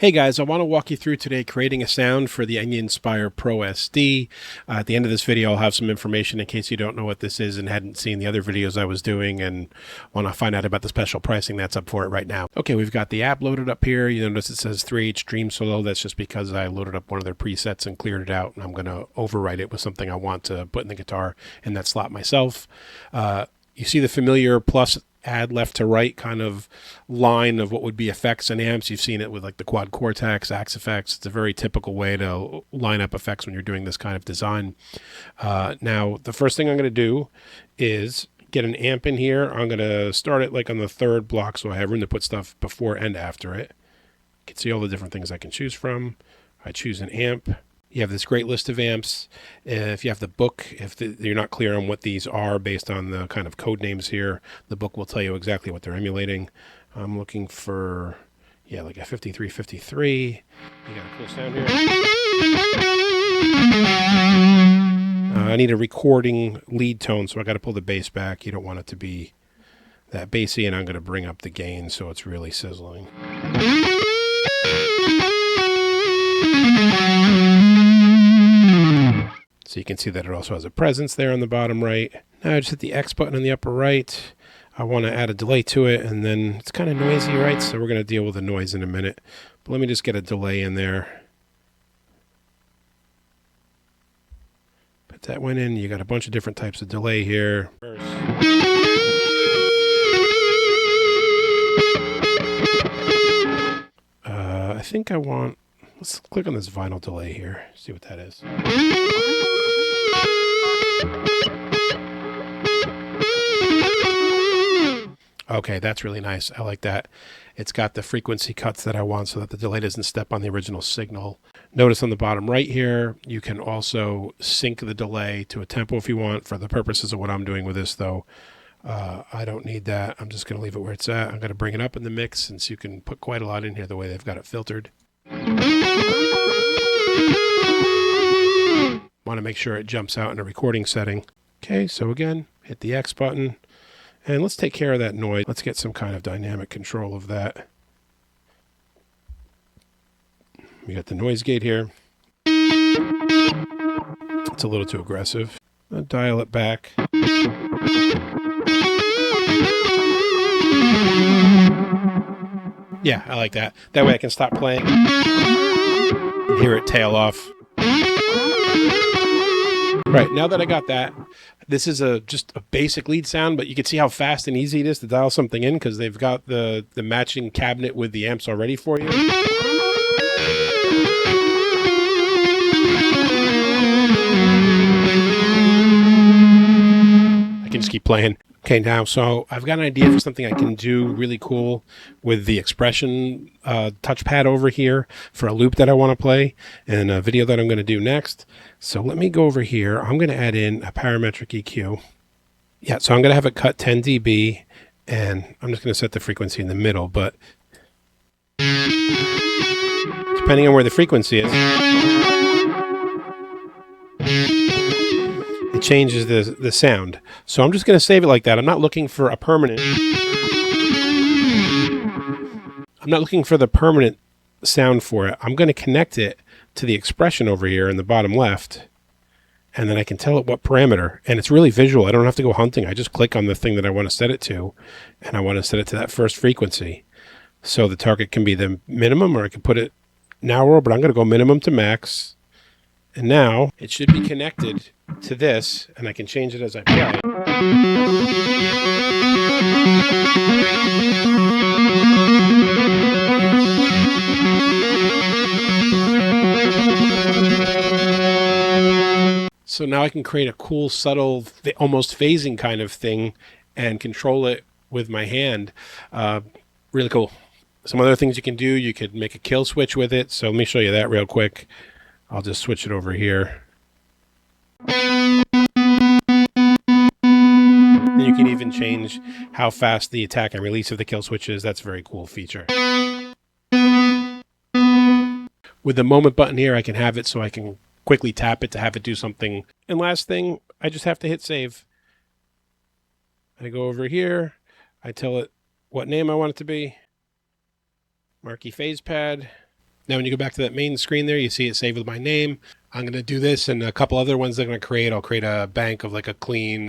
Hey guys, I want to walk you through today creating a sound for the Enya Inspire Pro SD. At the end of this video, I'll have some information in case you don't know what this is and hadn't seen the other videos I was doing and want to find out about the special pricing that's up for it right now. Okay, we've got the app loaded up here. You notice it says 3H Dream Solo. That's just because I loaded up one of their presets and cleared it out, and I'm going to overwrite it with something I want to put in the guitar in that slot myself. You see the familiar plus add left to right kind of line of what would be effects and amps. You've seen it with like the Quad Cortex, Axe Effects. It's a very typical way to line up effects when you're doing this kind of design. Now, the first thing I'm going to do is get an amp in here. I'm going to start it like on the third block so I have room to put stuff before and after it. You can see all the different things I can choose from. I choose an amp. You have this great list of amps. If you have the book, you're not clear on what these are based on the kind of code names here, the book will tell you exactly what they're emulating. I'm looking for, like a 5353. You got a cool sound here. I need a recording lead tone, so I got to pull the bass back. You don't want it to be that bassy, and I'm going to bring up the gain so it's really sizzling. So you can see that it also has a presence there on the bottom right. Now I just hit the X button in the upper right. I want to add a delay to it, and then it's kind of noisy, right? So we're going to deal with the noise in a minute. But let me just get a delay in there. Put that one in. You got a bunch of different types of delay here. I think I want, let's click on this vinyl delay here, see what that is. Okay, that's really nice. I like that. It's got the frequency cuts that I want so that the delay doesn't step on the original signal. Notice on the bottom right here, you can also sync the delay to a tempo if you want. For the purposes of what I'm doing with this though, I don't need that. I'm just going to leave it where it's at. I'm going to bring it up in the mix since you can put quite a lot in here the way they've got it filtered. Want to make sure it jumps out in a recording setting. Okay, so again, hit the X button. And let's take care of that noise. Let's get some kind of dynamic control of that. We got the noise gate here. It's a little too aggressive. I'll dial it back. Yeah, I like that. That way I can stop playing and hear it tail off. Right, now that I got that, this is just a basic lead sound, but you can see how fast and easy it is to dial something in because they've got the matching cabinet with the amps already for you. I can just keep playing. Okay, now, so I've got an idea for something I can do really cool with the expression touchpad over here for a loop that I want to play and a video that I'm going to do next. So let me go over here. I'm going to add in a parametric EQ. Yeah, so I'm going to have it cut 10 dB, and I'm just going to set the frequency in the middle, but depending on where the frequency is, it changes the sound. So I'm just going to save it like that. I'm not looking for a permanent. I'm not looking for the permanent sound for it. I'm going to connect it to the expression over here in the bottom left, and then I can tell it what parameter. And it's really visual. I don't have to go hunting. I just click on the thing that I want to set it to, and I want to set it to that first frequency. So the target can be the minimum, or I can put it narrower, but I'm going to go minimum to max. And now it should be connected to this, and I can change it as I play. So now I can create a cool, subtle, almost phasing kind of thing and control it with my hand. Really cool. Some other things you can do, you could make a kill switch with it. So let me show you that real quick. I'll just switch it over here. And you can even change how fast the attack and release of the kill switch is. That's a very cool feature. With the moment button here, I can have it so I can quickly tap it to have it do something. And last thing, I just have to hit save. I go over here. I tell it what name I want it to be. Marky phase pad. Now, when you go back to that main screen there, you see it saved with my name. I'm going to do this and a couple other ones that I'm going to create. I'll create a bank of like a clean,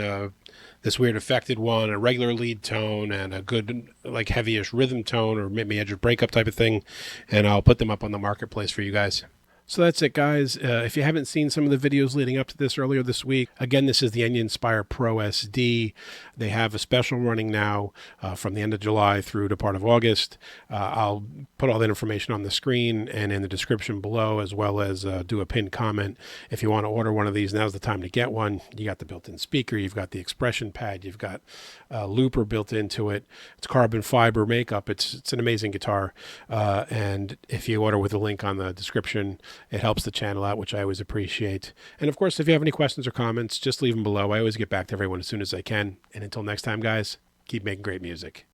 this weird affected one, a regular lead tone, and a good like heavyish rhythm tone or maybe edge of breakup type of thing. And I'll put them up on the marketplace for you guys. So that's it, guys. If you haven't seen some of the videos leading up to this earlier this week, again, this is the Enya Inspire Pro SD. They have a special running now from the end of July through to part of August. I'll put all that information on the screen and in the description below, as well as do a pinned comment. If you want to order one of these, now's the time to get one. You got the built-in speaker, you've got the expression pad, you've got a looper built into it. It's carbon fiber makeup. It's an amazing guitar. And if you order with the link on the description, it helps the channel out, which I always appreciate. And of course, if you have any questions or comments, just leave them below. I always get back to everyone as soon as I can. And until next time, guys, keep making great music.